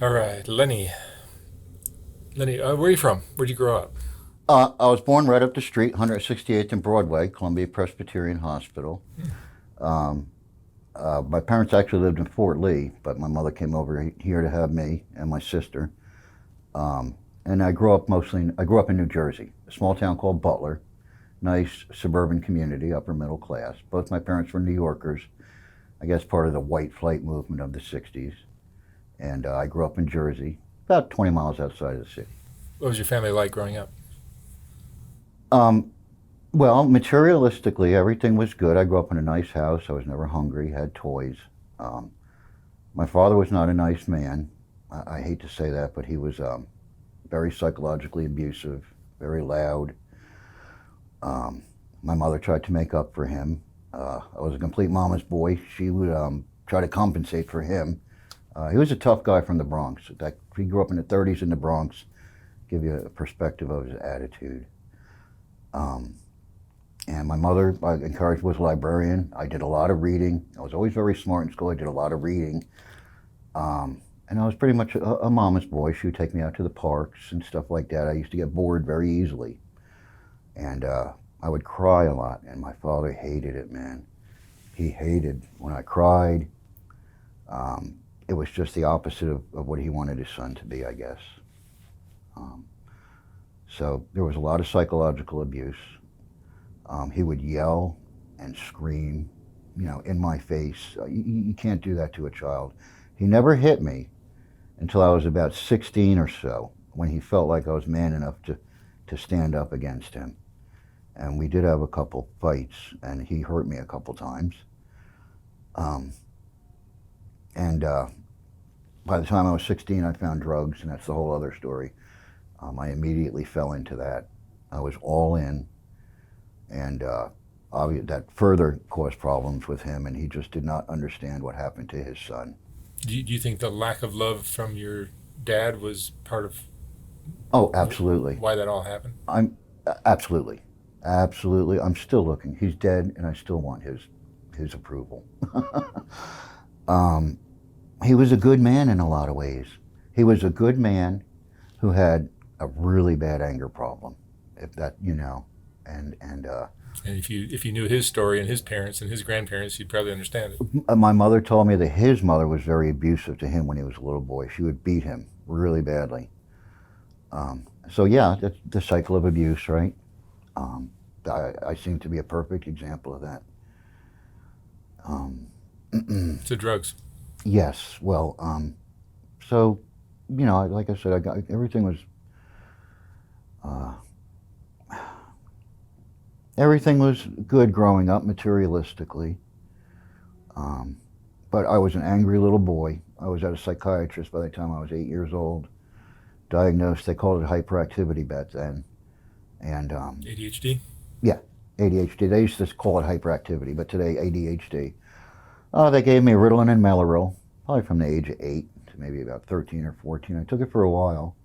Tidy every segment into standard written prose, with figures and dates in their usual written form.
All right, Lenny. Lenny, where are you from? Where'd you grow up? I was born right up the street, 168th and Broadway, Columbia Presbyterian Hospital. My parents actually lived in Fort Lee, but my mother came over here to have me and my sister. And I grew up in New Jersey, a small town called Butler, nice suburban community, upper middle class. Both my parents were New Yorkers, I guess part of the white flight movement of the 60s. And I grew up in Jersey, about 20 miles outside of the city. What was your family like growing up? Um, Well, materialistically, everything was good. I grew up in a nice house. I was never hungry, had toys. Um, my father was not a nice man. I hate to say that, but he was very psychologically abusive, very loud. Um, my mother tried to make up for him. I was a complete mama's boy. She would try to compensate for him. He was a tough guy from the Bronx. He grew up in the 30s in the Bronx. Give you a perspective of his attitude. Um, And my mother, I encouraged, was a librarian. I did a lot of reading. I was always very smart in school. I did a lot of reading. And I was pretty much a mama's boy. She would take me out to the parks and stuff like that. I used to get bored very easily. And I would cry a lot. And my father hated it, man. He hated when I cried. It was just the opposite of what he wanted his son to be, I guess. Um, so there was a lot of psychological abuse. He would yell and scream, in my face. You can't do that to a child. He never hit me until I was about 16 or so, when he felt like I was man enough to stand up against him. And we did have a couple fights, and he hurt me a couple times. Um, and by the time I was 16, I found drugs, and that's the whole other story. I immediately fell into that. I was all in, and that further caused problems with him, and he just did not understand what happened to his son. Do you think the lack of love from your dad was part of Oh, absolutely. why that all happened? I'm absolutely, absolutely. I'm still looking. He's dead, and I still want his approval. um, he was a good man in a lot of ways. He was a good man who had a really bad anger problem, if that and And if you knew his story and his parents and his grandparents, you'd probably understand it. my mother told me that his mother was very abusive to him when he was a little boy. She would beat him really badly. So yeah, that's the cycle of abuse, right? Um, I seem to be a perfect example of that. Um, To drugs. yes, well, so like I said, I got uh, everything was good growing up materialistically. Um, but I was an angry little boy. I was at a psychiatrist by the time I was 8 years old. Diagnosed, they called it hyperactivity back then, and ADHD. yeah, ADHD. They used to call it hyperactivity, but today ADHD. They gave me Ritalin and Mellaril, probably from the age of 8 to maybe about 13 or 14. I took it for a while.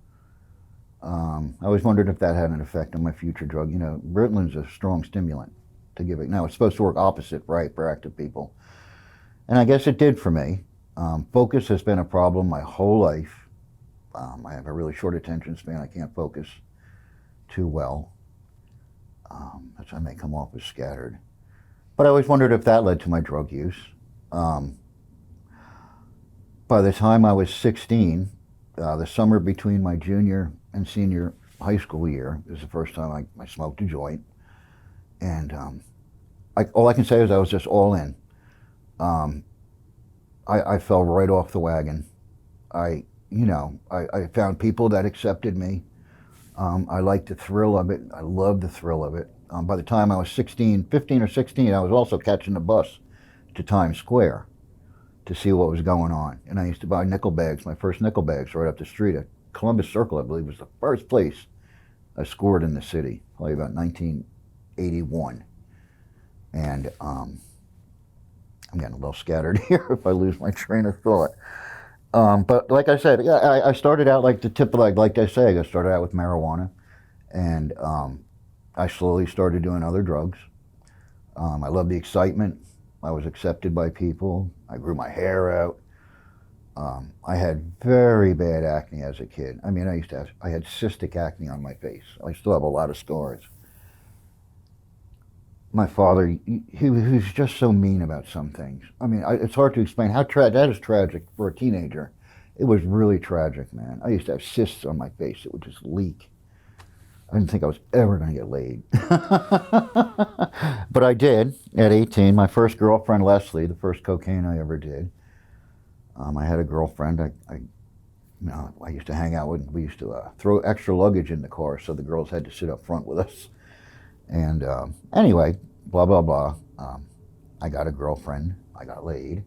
I always wondered if that had an effect on my future drug. Ritalin's a strong stimulant to give it. Now, it's supposed to work opposite for hyperactive people. And I guess it did for me. Focus has been a problem my whole life. I have a really short attention span. I can't focus too well. I may come off as scattered. But I always wondered if that led to my drug use. Um, by the time I was 16, the summer between my junior and senior high school year is the first time I smoked a joint. And all I can say is I was just all in. Um, I fell right off the wagon. I found people that accepted me. I liked the thrill of it. I loved the thrill of it. By the time I was 15 or 16, I was also catching the bus to Times Square to see what was going on. And I used to buy nickel bags, my first nickel bags, right up the street at Columbus Circle, I believe, was the first place I scored in the city, probably about 1981. And I'm getting a little scattered here if I lose my train of thought. But like I said, yeah, I started out like the typical, like I say, I started out with marijuana, and I slowly started doing other drugs. I loved the excitement. I was accepted by people. I grew my hair out. I had very bad acne as a kid. I mean, I had cystic acne on my face. I still have a lot of scars. My father, he was just so mean about some things. I mean, it's hard to explain how that is tragic for a teenager. It was really tragic, man. I used to have cysts on my face that would just leak. I didn't think I was ever going to get laid. But I did at 18. My first girlfriend, Leslie, the first cocaine I ever did. I had a girlfriend I used to hang out with. We used to throw extra luggage in the car so the girls had to sit up front with us. And anyway, blah, blah, blah. I got a girlfriend. I got laid.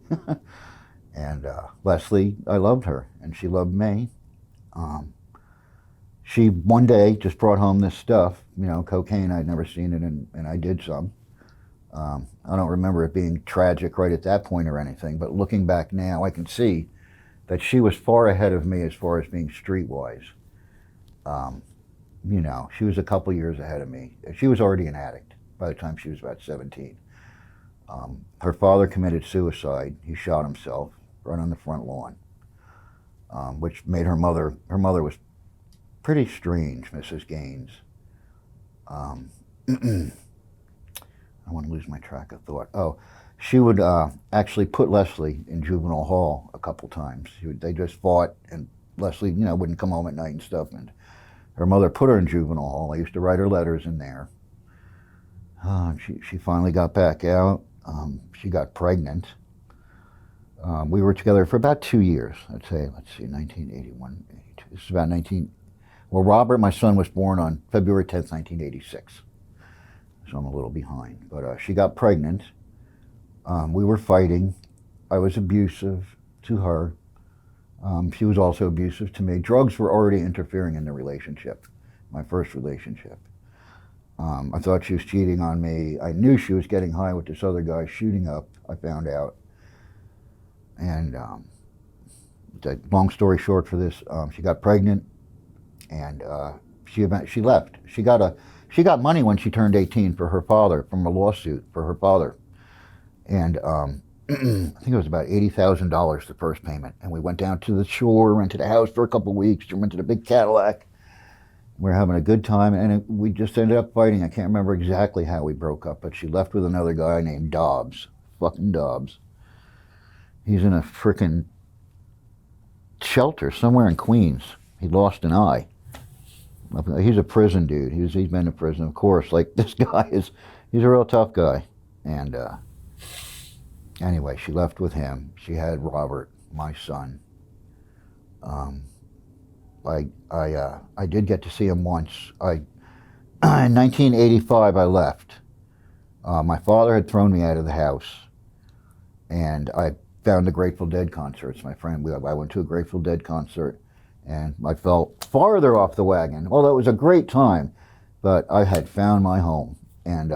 And Leslie, I loved her, and she loved me. She one day just brought home this stuff, cocaine. I'd never seen it, and I did some. I don't remember it being tragic right at that point or anything, but looking back now, I can see that she was far ahead of me as far as being streetwise. She was a couple years ahead of me. She was already an addict by the time she was about 17. Her father committed suicide. He shot himself right on the front lawn, which made her mother was pretty strange, Mrs. Gaines. I don't want to lose my track of thought. Oh, she would actually put Leslie in juvenile hall a couple times. They just fought, and Leslie, wouldn't come home at night and stuff. And her mother put her in juvenile hall. I used to write her letters in there. She finally got back out. She got pregnant. We were together for about 2 years. Let's see, 1981, 82. This is about 19. Well, Robert, my son, was born on February 10th, 1986. So I'm a little behind. But she got pregnant. We were fighting. I was abusive to her. She was also abusive to me. Drugs were already interfering in the relationship, my first relationship. I thought she was cheating on me. I knew she was getting high with this other guy shooting up, I found out. And long story short for this, she got pregnant, and she left. She got money when she turned 18 for her father, from a lawsuit for her father. And I think it was about $80,000 the first payment. And we went down to the shore, rented a house for a couple of weeks, rented a big Cadillac. We were having a good time, and we just ended up fighting. I can't remember exactly how we broke up, but she left with another guy named Dobbs. Fucking Dobbs. He's in a frickin' shelter somewhere in Queens. He lost an eye. He's a prison dude. He's been to prison, of course. Like, this guy he's a real tough guy. And anyway, she left with him. She had Robert, my son. I did get to see him once. In 1985, I left. My father had thrown me out of the house, and I found the Grateful Dead concerts. My friend, I went to a Grateful Dead concert, and I fell farther off the wagon. Although it was a great time, but I had found my home. And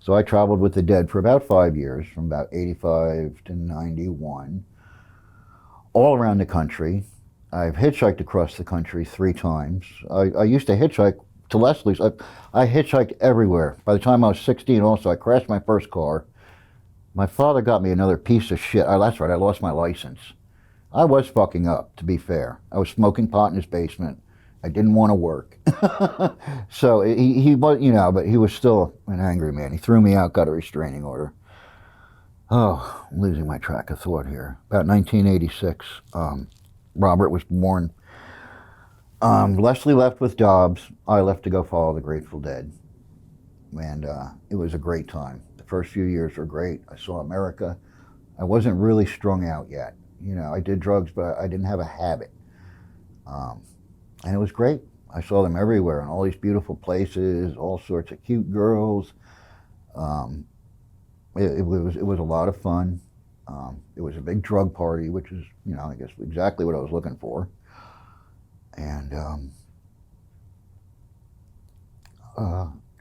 so I traveled with the Dead for about 5 years, from about 85 to 91, all around the country. I've hitchhiked across the country 3 times. I used to hitchhike to Leslie's. I hitchhiked everywhere. By the time I was 16 also, I crashed my first car. My father got me another piece of shit. That's right, I lost my license. I was fucking up, to be fair. I was smoking pot in his basement. I didn't want to work. So he was, but he was still an angry man. He threw me out, got a restraining order. Oh, I'm losing my track of thought here. About 1986, Robert was born. Leslie left with Dobbs. I left to go follow the Grateful Dead. And it was a great time. The first few years were great. I saw America. I wasn't really strung out yet. I did drugs, but I didn't have a habit. And it was great. I saw them everywhere in all these beautiful places, all sorts of cute girls. It was a lot of fun. It was a big drug party, which is, I guess exactly what I was looking for. And,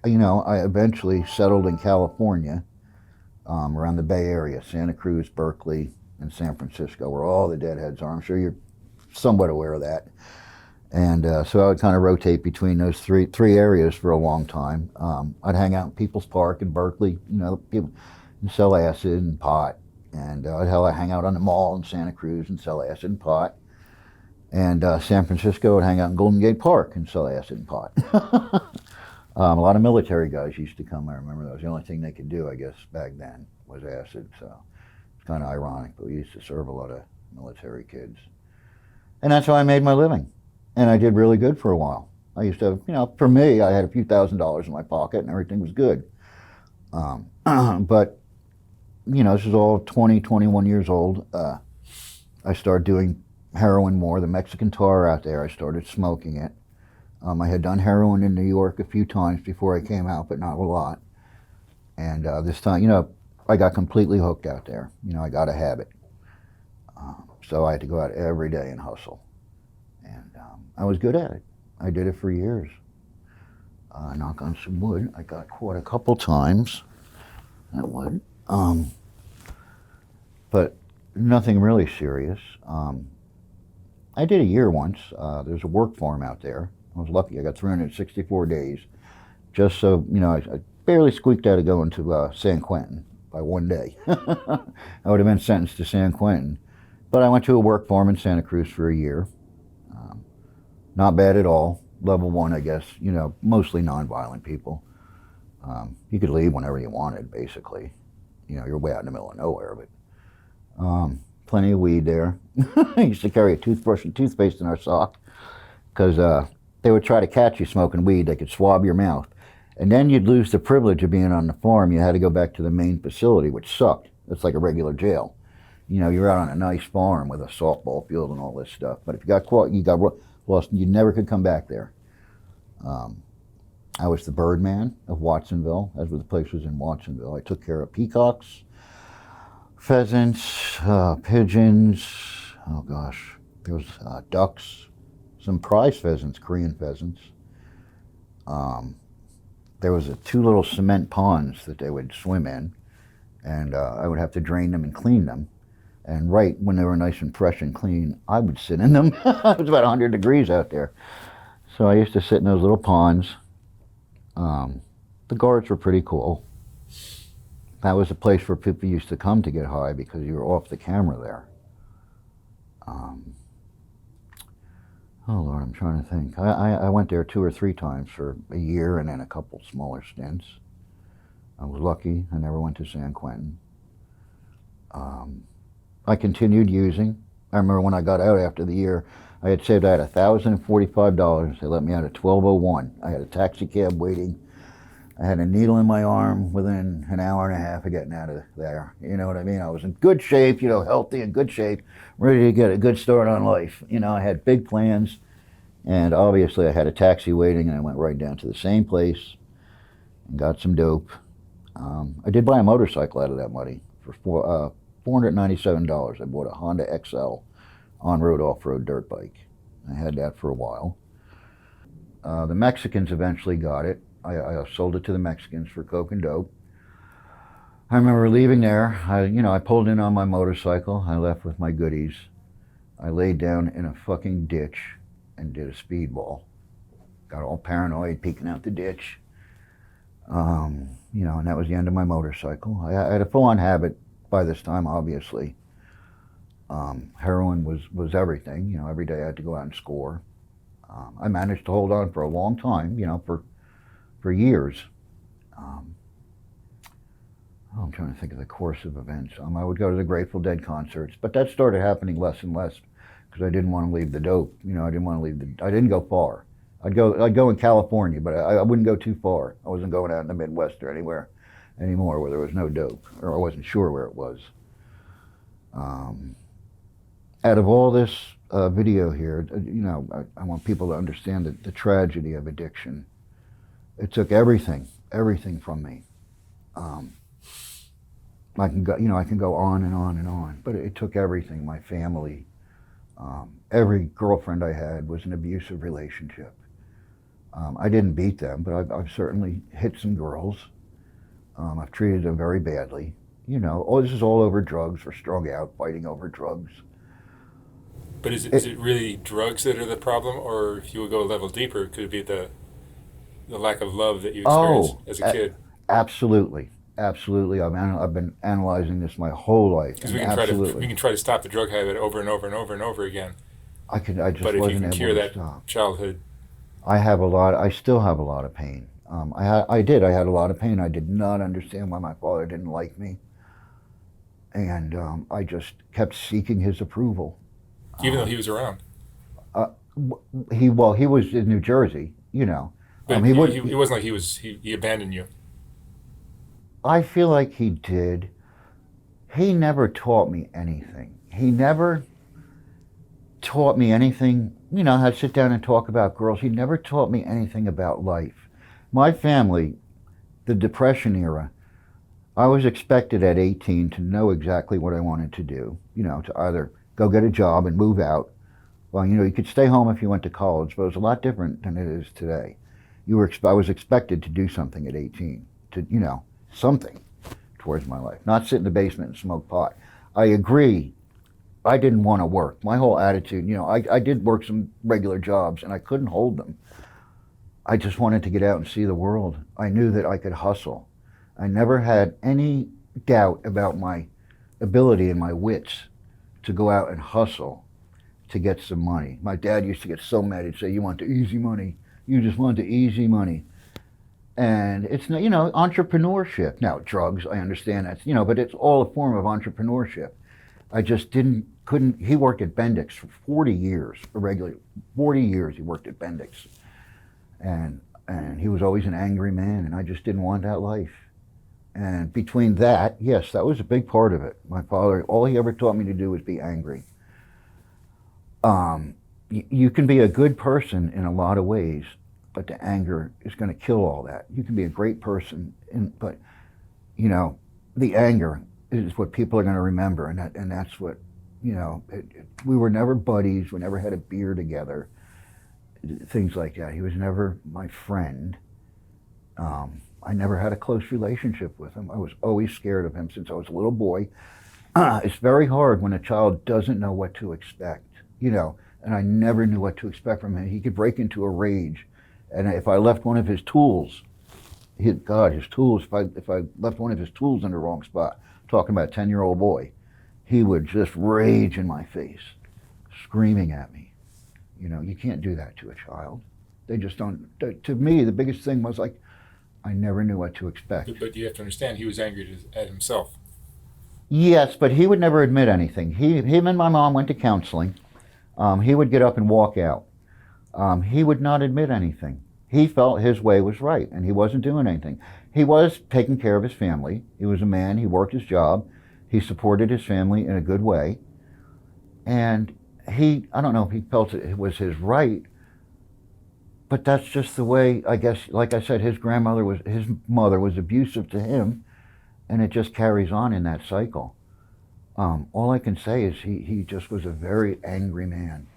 I eventually settled in California, around the Bay Area, Santa Cruz, Berkeley, and San Francisco, where all the Deadheads are. I'm sure you're somewhat aware of that. And so I would kind of rotate between those three areas for a long time. I'd hang out in People's Park in Berkeley, people sell acid and pot. And I'd hang out on the mall in Santa Cruz and sell acid and pot. And San Francisco would hang out in Golden Gate Park and sell acid and pot. A lot of military guys used to come. I remember that was the only thing they could do, I guess, back then was acid. So it's kind of ironic, but we used to serve a lot of military kids. And that's how I made my living. And I did really good for a while. I used to have, for me, I had a few $1,000s in my pocket and everything was good. But, this is all 20, 21 years old. I started doing heroin more. The Mexican tar out there, I started smoking it. I had done heroin in New York a few times before I came out, but not a lot. And this time, I got completely hooked out there. I got a habit. So I had to go out every day and hustle. And I was good at it. I did it for years. Knock on some wood. I got caught a couple times. That would. But nothing really serious. I did a year once. There's a work farm out there. I was lucky. I got 364 days. Just so, I barely squeaked out of going to San Quentin by one day. I would have been sentenced to San Quentin. But I went to a work farm in Santa Cruz for a year. Not bad at all. Level 1, I guess. Mostly nonviolent people. You could leave whenever you wanted, basically. You're way out in the middle of nowhere, but plenty of weed there. I used to carry a toothbrush and toothpaste in our sock because they would try to catch you smoking weed. They could swab your mouth. And then you'd lose the privilege of being on the farm. You had to go back to the main facility, which sucked. It's like a regular jail. You're out on a nice farm with a softball field and all this stuff. But if you got caught, you got lost. You never could come back there. I was the Birdman of Watsonville. That's where the place was, in Watsonville. I took care of peacocks, pheasants, pigeons. Oh gosh, there was ducks, some prize pheasants, Korean pheasants. There was 2 little cement ponds that they would swim in, and I would have to drain them and clean them. And right when they were nice and fresh and clean, I would sit in them. It was about 100 degrees out there. So I used to sit in those little ponds. The guards were pretty cool. That was a place where people used to come to get high because you were off the camera there. Oh Lord, I'm trying to think. I went there 2 or 3 times for a year and then a couple smaller stints. I was lucky. I never went to San Quentin. I continued using. I remember when I got out after the year, I had saved, I had $1,045. They let me out at 12:01. I had a taxi cab waiting. I had a needle in my arm within an hour and a half of getting out of there. You know what I mean? I was in good shape, healthy and good shape, ready to get a good start on life. I had big plans, and obviously I had a taxi waiting, and I went right down to the same place and got some dope. I did buy a motorcycle out of that money for $497. I bought a Honda XL on-road, off-road dirt bike. I had that for a while. The Mexicans eventually got it. I sold it to the Mexicans for coke and dope. I remember leaving there. I pulled in on my motorcycle. I left with my goodies. I laid down in a fucking ditch and did a speedball. Got all paranoid, peeking out the ditch. And that was the end of my motorcycle. I had a full-on habit by this time, obviously. Heroin was everything. Every day I had to go out and score. I managed to hold on for a long time, for years. I'm trying to think of the course of events. I would go to the Grateful Dead concerts, but that started happening less and less because I didn't want to leave the dope. I didn't want to leave I didn't go far. I'd go in California, but I wouldn't go too far. I wasn't going out in the Midwest or anywhere anymore where there was no dope, or I wasn't sure where it was. Out of all this video here, I want people to understand the tragedy of addiction. It took everything from me. I can go on and on and on, but it took everything. My family, every girlfriend I had was an abusive relationship. I didn't beat them, but I've certainly hit some girls. I've treated them very badly. This is all over drugs. We're strung out fighting over drugs. But is it really drugs that are the problem, or if you would go a level deeper, could it be the lack of love that you experienced as a kid? Absolutely. I've been analyzing this my whole life. Because we can try to stop the drug habit over and over and over and over again. I just But if you wasn't can cure able to that stop. childhood, I still have a lot of pain. I had a lot of pain. I did not understand why my father didn't like me. And I just kept seeking his approval. even though Um, he was around, uh, he was in New Jersey, you know. but He would, it wasn't like he abandoned you. I feel like he did. He never taught me anything. He never taught me anything, you know, I'd sit down and talk about girls. He never taught me anything about life. My family, the Depression era, I was expected at 18 to know exactly what I wanted to do, you know, to either go get a job and move out. Well, you know, you could stay home if you went to college, but it was a lot different than it is today. I was expected to do something at 18, to, you know, something towards my life, not sit in the basement and smoke pot. I agree. I didn't want to work. My whole attitude, you know, I did work some regular jobs and I couldn't hold them. I just wanted to get out and see the world. I knew that I could hustle. I never had any doubt about my ability and my wits to go out and hustle to get some money. My dad used to get so mad. He'd say, "You want the easy money. You just want the easy money." And it's, you know, entrepreneurship. Now, drugs, I understand that's, you know, but it's all a form of entrepreneurship. I just couldn't. He worked at Bendix for 40 years, irregularly. 40 years he worked at Bendix. And he was always an angry man, and I just didn't want that life. And between that, yes, that was a big part of it. My father, all he ever taught me to do was be angry. You can be a good person in a lot of ways, but the anger is going to kill all that. You can be a great person, but you know, the anger is what people are going to remember, and that's what, you know. We were never buddies. We never had a beer together. Things like that. He was never my friend. I never had a close relationship with him. I was always scared of him since I was a little boy. It's very hard when a child doesn't know what to expect, you know, and I never knew what to expect from him. He could break into a rage, and if I left one of his tools, his tools, if I left one of his tools in the wrong spot, talking about a 10-year-old boy, he would just rage in my face, screaming at me. You know, you can't do that to a child. They just don't. To me, the biggest thing was like, I never knew what to expect. But you have to understand, he was angry at himself. Yes, but he would never admit anything. Him and my mom went to counseling. He would get up and walk out. He would not admit anything. He felt his way was right, and he wasn't doing anything. He was taking care of his family. He was a man. He worked his job. He supported his family in a good way. And I don't know if he felt it was his right, but that's just the way, I guess, like I said, his mother was abusive to him, and it just carries on in that cycle. All I can say is he just was a very angry man.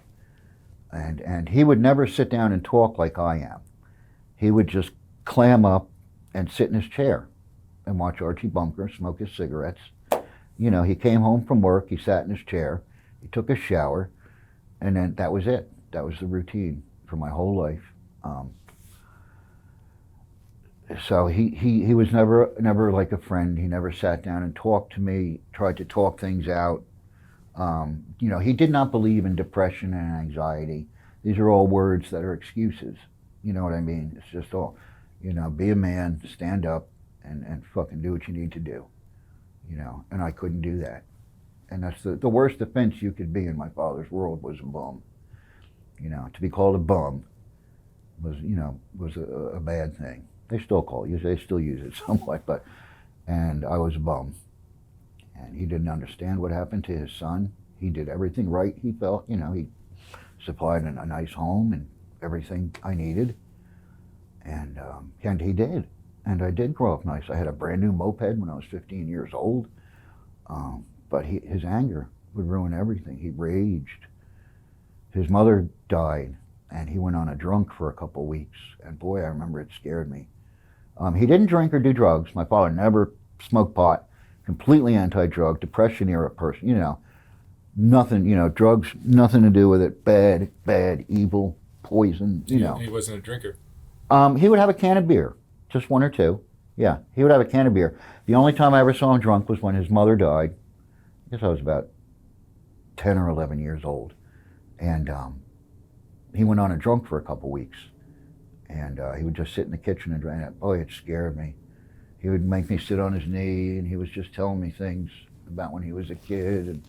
And he would never sit down and talk like I am. He would just clam up and sit in his chair and watch Archie Bunker, smoke his cigarettes. You know, he came home from work, he sat in his chair, he took a shower, and then that was it. That was the routine for my whole life. So he was never like a friend. He never sat down and talked to me, tried to talk things out. You know, he did not believe in depression and anxiety. These are all words that are excuses. You know what I mean? It's just all, you know, be a man, stand up, and fucking do what you need to do. You know, and I couldn't do that. And that's the worst offense you could be in my father's world was a bum. You know, to be called a bum was a bad thing. They still call you, they still use it somewhat, and I was a bum. And he didn't understand what happened to his son. He did everything right, he felt. You know, he supplied a nice home and everything I needed. And he did. And I did grow up nice. I had a brand new moped when I was 15 years old. But his anger would ruin everything. He raged. His mother died, and he went on a drunk for a couple of weeks. And boy, I remember it scared me. He didn't drink or do drugs. My father never smoked pot. Completely anti-drug, depression era person. You know, nothing. You know, drugs, nothing to do with it. Bad, evil, poison. You know. He wasn't a drinker. He would have a can of beer, just one or two. Yeah, he would have a can of beer. The only time I ever saw him drunk was when his mother died. I guess I was about 10 or 11 years old. And he went on a drunk for a couple weeks. And he would just sit in the kitchen and drink it. Boy, it scared me. He would make me sit on his knee, and he was just telling me things about when he was a kid.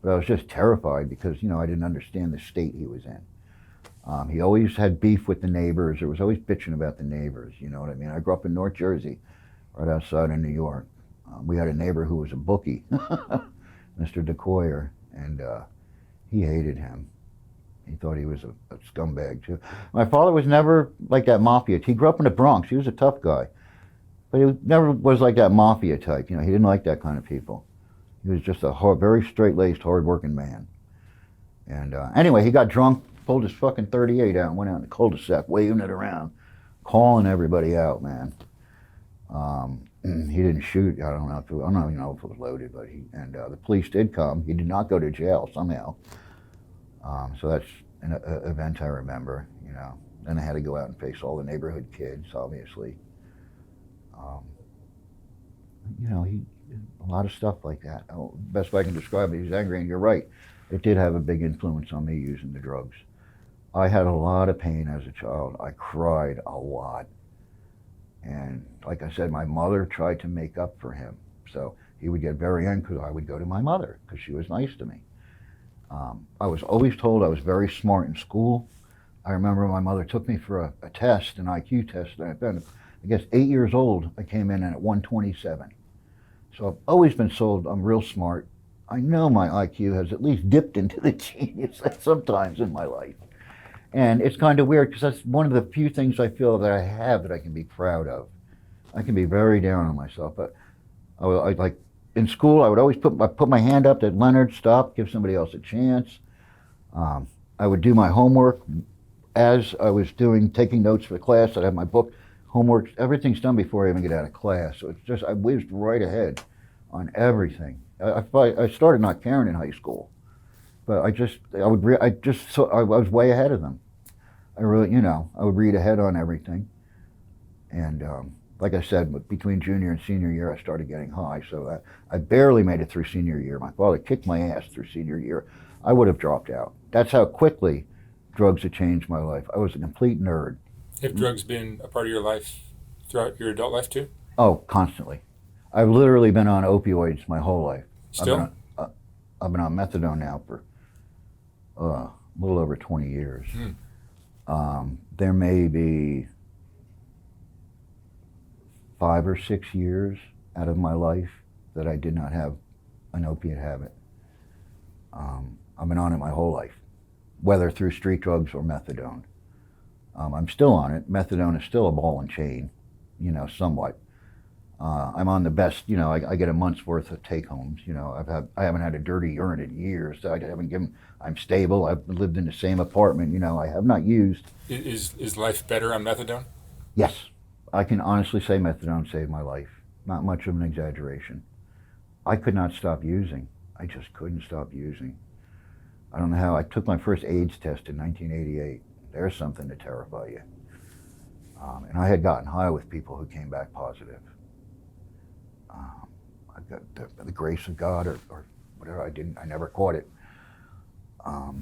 But I was just terrified because, I didn't understand the state he was in. He always had beef with the neighbors. There was always bitching about the neighbors, you know what I mean? I grew up in North Jersey, right outside of New York. We had a neighbor who was a bookie, Mr. DeCoyer, and he hated him. He thought he was a scumbag, too. My father was never like that mafia. He grew up in the Bronx. He was a tough guy. But he never was like that mafia type. He didn't like that kind of people. He was just a very straight-laced, hard-working man. And anyway, he got drunk, pulled his fucking 38 out, and went out in the cul-de-sac, waving it around, calling everybody out, man. He didn't shoot. I don't even know if it was loaded, but the police did come. He did not go to jail somehow. So that's an event I remember. Then I had to go out and face all the neighborhood kids, obviously. A lot of stuff like that. Best way I can describe it, he was angry, and you're right. It did have a big influence on me using the drugs. I had a lot of pain as a child. I cried a lot. And like I said, my mother tried to make up for him. So he would get very angry because I would go to my mother because she was nice to me. I was always told I was very smart in school. I remember my mother took me for a test, an IQ test, and I guess 8 years old, I came in at 127. So I've always been told I'm real smart. I know my IQ has at least dipped into the genius sometimes in my life. And it's kind of weird because that's one of the few things I feel that I have that I can be proud of. I can be very down on myself, but I like in school, I would always put my hand up that Leonard, stop, give somebody else a chance. I would do my homework as I was taking notes for the class. I'd have my book, homework, everything's done before I even get out of class. So it's just, I whizzed right ahead on everything. I started not caring in high school, but I was way ahead of them. I really, I would read ahead on everything. And like I said, between junior and senior year, I started getting high. So I barely made it through senior year. My father kicked my ass through senior year. I would have dropped out. That's how quickly drugs had changed my life. I was a complete nerd. Have drugs been a part of your life throughout your adult life too? Oh, constantly. I've literally been on opioids my whole life. Still? I've been on methadone now for a little over 20 years. There may be 5 or 6 years out of my life that I did not have an opiate habit. I've been on it my whole life, whether through street drugs or methadone. I'm still on it. Methadone is still a ball and chain, somewhat. I'm on the best, I get a month's worth of take-homes. I haven't had a dirty urine in years. I'm stable. I've lived in the same apartment. I have not used. Is life better on methadone? Yes. I can honestly say methadone saved my life. Not much of an exaggeration. I could not stop using. I just couldn't stop using. I don't know how. I took my first AIDS test in 1988. There's something to terrify you. And I had gotten high with people who came back positive. I got the grace of God or whatever. I never caught it.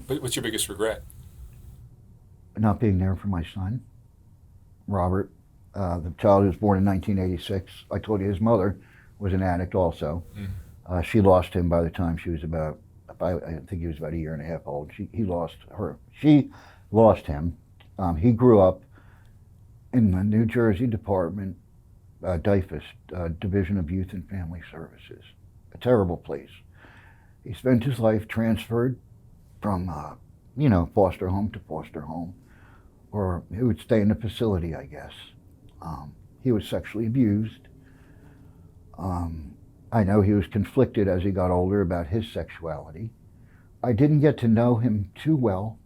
What's your biggest regret? Not being there for my son, Robert. The child who was born in 1986. I told you his mother was an addict also. She lost him by the time she was I think he was about a year and a half old. He lost her. She lost him. He grew up in the New Jersey Department, DYFS, Division of Youth and Family Services. A terrible place. He spent his life transferred from, foster home to foster home, or he would stay in the facility, I guess. He was sexually abused. I know he was conflicted as he got older about his sexuality. I didn't get to know him too well.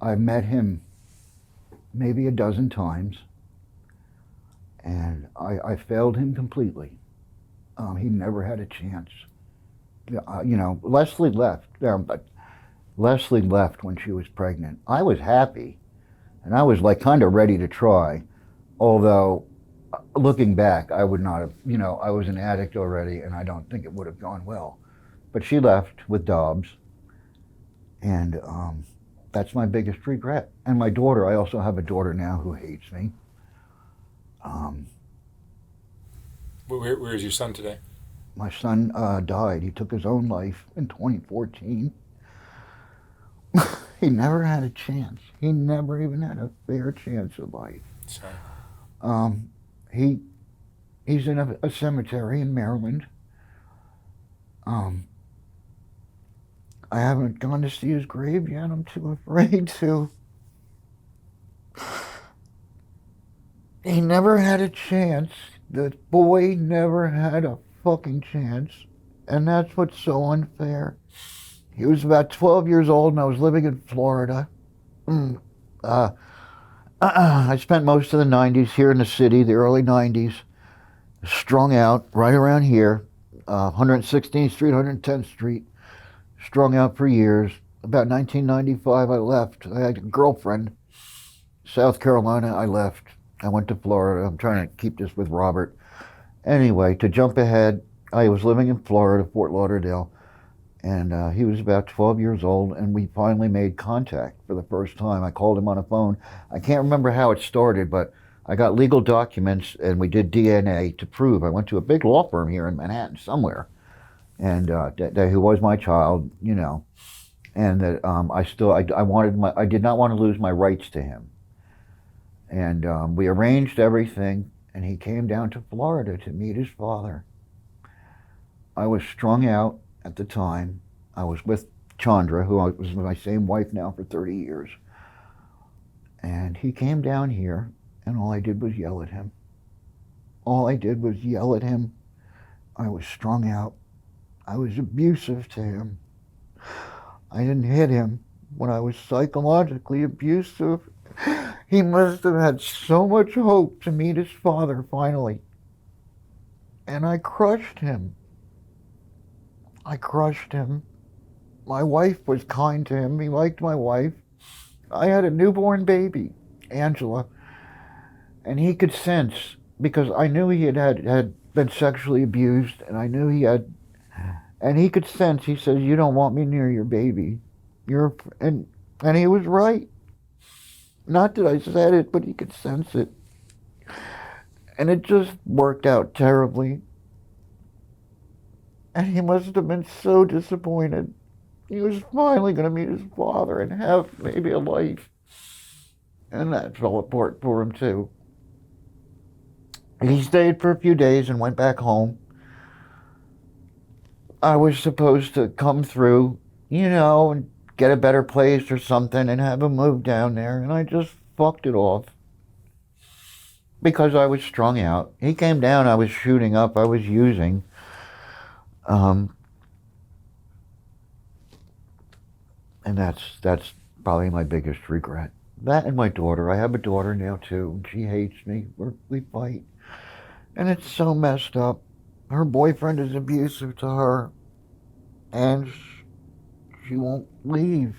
I met him maybe a dozen times, and I failed him completely. He never had a chance. Leslie left. Leslie left when she was pregnant. I was happy, and I was kind of ready to try, although looking back, I would not have, I was an addict already, and I don't think it would have gone well. But she left with Dobbs, and That's my biggest regret. And my daughter, I also have a daughter now who hates me. Where's your son today? My son died. He took his own life in 2014. He never had a chance. He never even had a fair chance at life. Sorry. Um, he he's in a cemetery in Maryland. Um, I haven't gone to see his grave yet. I'm too afraid to. He never had a chance. The boy never had a fucking chance. And that's what's so unfair. He was about 12 years old and I was living in Florida. I spent most of the 90s here in the city, the early 90s, strung out right around here, 116th Street, 110th Street, strung out for years. About 1995, I left. I had a girlfriend. South Carolina, I left. I went to Florida. I'm trying to keep this with Robert. Anyway, to jump ahead, I was living in Florida, Fort Lauderdale, and he was about 12 years old, and we finally made contact for the first time. I called him on a phone. I can't remember how it started, but I got legal documents, and we did DNA to prove. I went to a big law firm here in Manhattan somewhere, and who was my child, you know, and that I did not want to lose my rights to him. And we arranged everything, and he came down to Florida to meet his father. I was strung out at the time. I was with Chandra, who was my same wife now for 30 years. And he came down here, and all I did was yell at him. All I did was yell at him. I was strung out. I was abusive to him. I didn't hit him when I was psychologically abusive. He must have had so much hope to meet his father finally. And I crushed him. I crushed him. My wife was kind to him. He liked my wife. I had a newborn baby, Angela. And he could sense, because I knew he had been sexually abused, and I knew he had, and he could sense, he says, you don't want me near your baby. And he was right. Not that I said it, but he could sense it. And it just worked out terribly. And he must have been so disappointed. He was finally going to meet his father and have maybe a life. And that fell apart for him too. He stayed for a few days and went back home. I was supposed to come through, you know, and get a better place or something and have him move down there. And I just fucked it off. Because I was strung out. He came down, I was shooting up, I was using. And that's probably my biggest regret. That and my daughter. I have a daughter now too. She hates me. We fight. And it's so messed up. Her boyfriend is abusive to her. And she won't leave.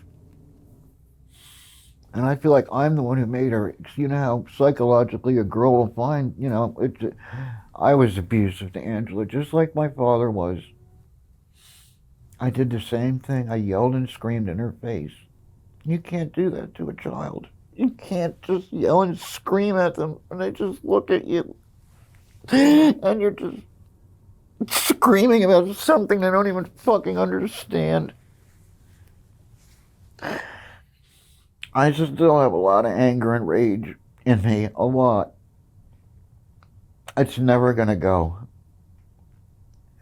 And I feel like I'm the one who made her. You know how psychologically a girl will find, you know, I was abusive to Angela, just like my father was. I did the same thing. I yelled and screamed in her face. You can't do that to a child. You can't just yell and scream at them and they just look at you. And you're just screaming about something they don't even fucking understand. I just still have a lot of anger and rage in me, a lot. It's never gonna go.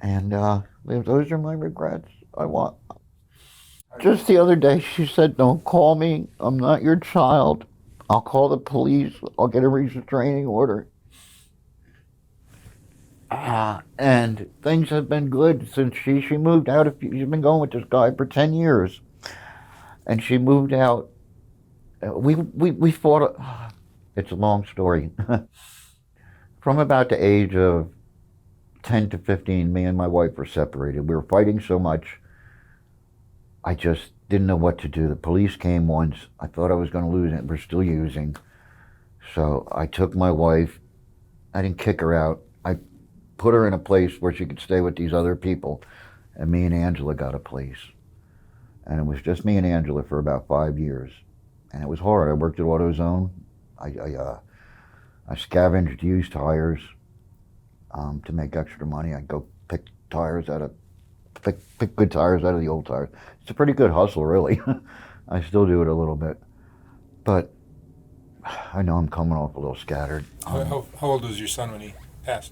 And those are my regrets. Just the other day, she said, don't call me. I'm not your child. I'll call the police. I'll get a restraining order. And things have been good since she moved out. She's been going with this guy for 10 years. And she moved out. We fought. It's a long story. From about the age of 10 to 15, me and my wife were separated. We were fighting so much, I just didn't know what to do. The police came once. I thought I was going to lose it. We're still using. So I took my wife. I didn't kick her out. I put her in a place where she could stay with these other people. And me and Angela got a place. And it was just me and Angela for about 5 years. And it was hard. I worked at AutoZone. I scavenged used tires to make extra money. I'd go pick good tires out of the old tires. It's a pretty good hustle, really. I still do it a little bit. But I know I'm coming off a little scattered. How old was your son when he passed?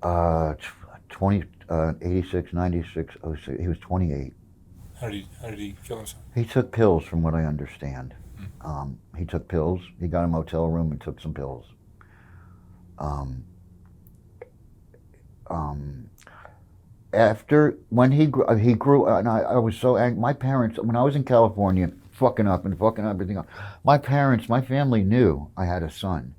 20, 86, 96, 06. He was 28. How did he kill himself? He took pills, from what I understand. Hmm. He took pills. He got a motel room and took some pills. After when he grew, and I was so angry. My parents, when I was in California, fucking up everything up. My family knew I had a son.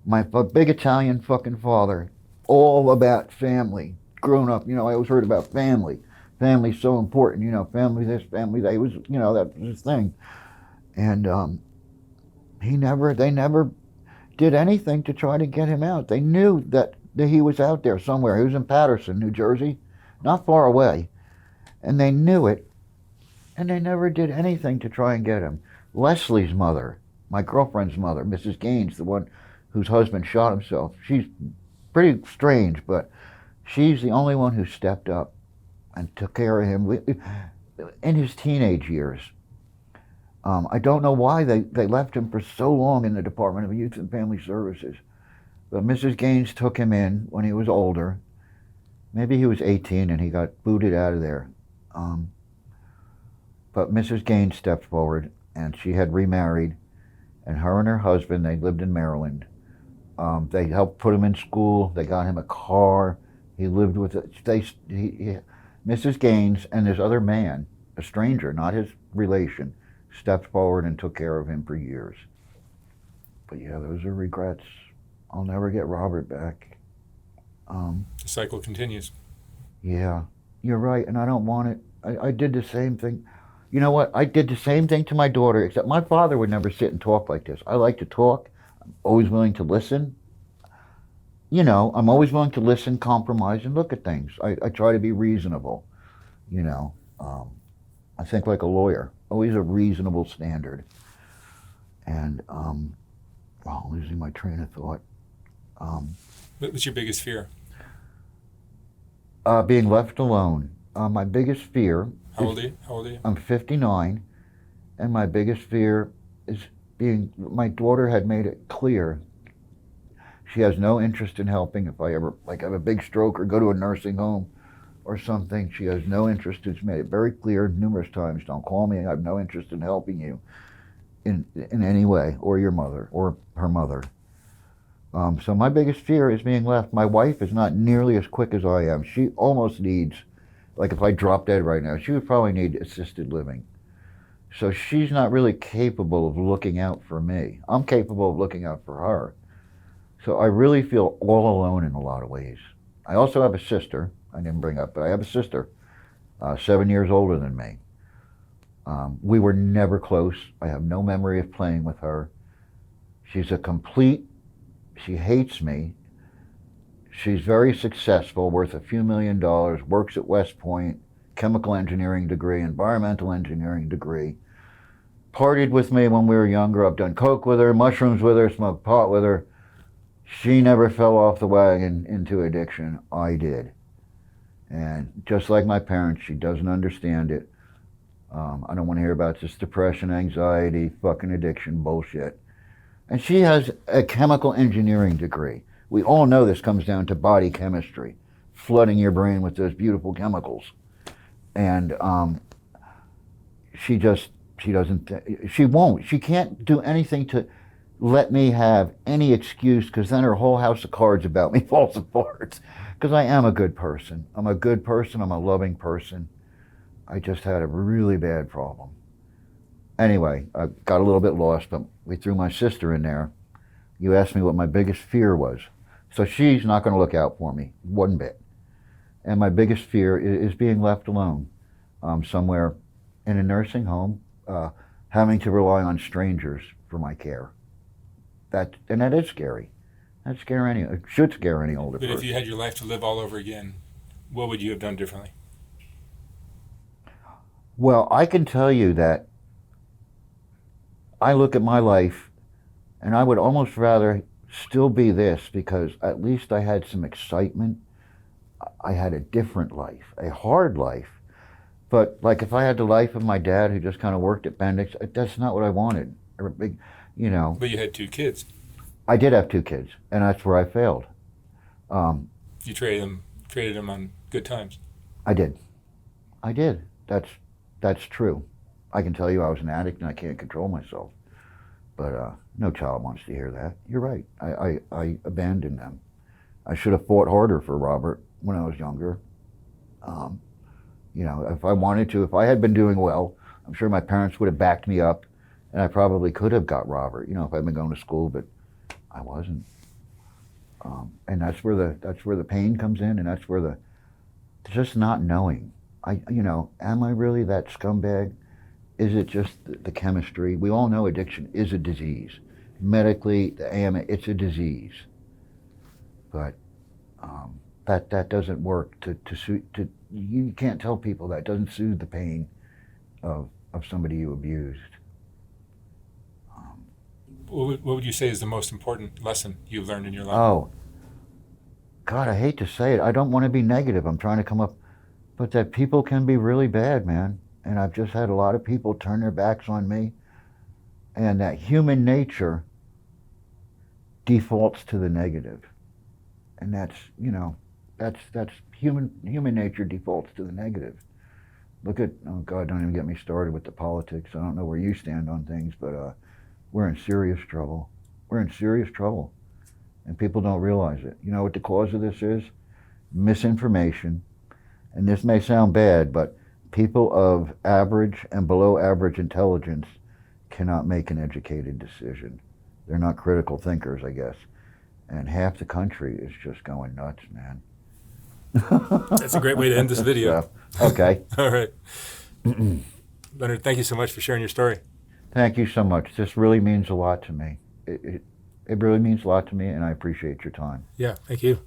My big Italian fucking father, all about family. Growing up, I always heard about family. Family's so important, family this, family that. It was, that was his thing. And they never did anything to try to get him out. They knew that he was out there somewhere. He was in Paterson, New Jersey, not far away. And they knew it, and they never did anything to try and get him. Leslie's mother, my girlfriend's mother, Mrs. Gaines, the one whose husband shot himself, she's pretty strange, but she's the only one who stepped up and took care of him in his teenage years. I don't know why they left him for so long in the Department of Youth and Family Services. But Mrs. Gaines took him in when he was older. Maybe he was 18 and he got booted out of there. But Mrs. Gaines stepped forward, and she had remarried. And her and her husband, they lived in Maryland. They helped put him in school. They got him a car. He lived with it. Mrs. Gaines and this other man, a stranger, not his relation, stepped forward and took care of him for years. But yeah, those are regrets. I'll never get Robert back. The cycle continues. Yeah, you're right, and I don't want it. I did the same thing. You know what? I did the same thing to my daughter, except my father would never sit and talk like this. I like to talk. I'm always willing to listen. I'm always willing to listen, compromise, and look at things. I try to be reasonable. I think like a lawyer. Always a reasonable standard. And, losing my train of thought. What's your biggest fear? Being left alone. My biggest fear. How old are you? I'm 59, and my biggest fear is my daughter had made it clear she has no interest in helping. If I ever have a big stroke or go to a nursing home or something, she has no interest. She's made it very clear numerous times, don't call me, I have no interest in helping you in any way, or your mother, or her mother. So my biggest fear is being left. My wife is not nearly as quick as I am. She almost needs, if I drop dead right now, she would probably need assisted living. So she's not really capable of looking out for me. I'm capable of looking out for her. So I really feel all alone in a lot of ways. I also have a sister, I didn't bring up, but I have a sister, 7 years older than me. We were never close. I have no memory of playing with her. She hates me. She's very successful, worth a few $1 million, works at West Point, chemical engineering degree, environmental engineering degree. Partied with me when we were younger. I've done coke with her, mushrooms with her, smoked pot with her. She never fell off the wagon into addiction. I did. And just like my parents, she doesn't understand it. I don't want to hear about this depression, anxiety, fucking addiction bullshit. And she has a chemical engineering degree. We all know this comes down to body chemistry, flooding your brain with those beautiful chemicals. And she can't do anything to let me have any excuse, because then her whole house of cards about me falls apart. Because I am a good person. I'm a good person. I'm a loving person. I just had a really bad problem. Anyway, I got a little bit lost, but we threw my sister in there. You asked me what my biggest fear was. So she's not going to look out for me one bit. And my biggest fear is being left alone somewhere in a nursing home, having to rely on strangers for my care. That is scary. It should scare any older person. But if you had your life to live all over again, what would you have done differently? Well, I can tell you that I look at my life and I would almost rather still be this because at least I had some excitement. I had a different life, a hard life. But like if I had the life of my dad who just kind of worked at Bendix, that's not what I wanted. Or a big, you know, But you had two kids. I did have two kids, and that's where I failed. Um, You traded them on good times. I did. I did. That's true. I can tell you I was an addict and I can't control myself. But no child wants to hear that. You're right. I abandoned them. I should have fought harder for Robert when I was younger. Um, if I wanted to, if I had been doing well, I'm sure my parents would have backed me up, and I probably could have got Robert. If I'd been going to school, but I wasn't. And that's where the pain comes in, and that's where the just not knowing. Am I really that scumbag? Is it just the chemistry? We all know addiction is a disease. Medically, the AMA, it's a disease. But that doesn't work to you can't tell people that. It doesn't soothe the pain of somebody you abused. What would you say is the most important lesson you've learned in your life? Oh, God, I hate to say it. I don't want to be negative. I'm trying to come up, but that people can be really bad, man. And I've just had a lot of people turn their backs on me, and that human nature defaults to the negative, and that's human nature defaults to the negative. Look at, oh God, don't even get me started with the politics. I don't know where you stand on things, but we're in serious trouble. We're in serious trouble, and people don't realize it. You know what the cause of this is? Misinformation, and this may sound bad, but people of average and below average intelligence cannot make an educated decision. They're not critical thinkers, I guess. And half the country is just going nuts, man. That's a great way to end this video. So, okay. All right. Leonard, thank you so much for sharing your story. Thank you so much. This really means a lot to me. It really means a lot to me, and I appreciate your time. Yeah, thank you.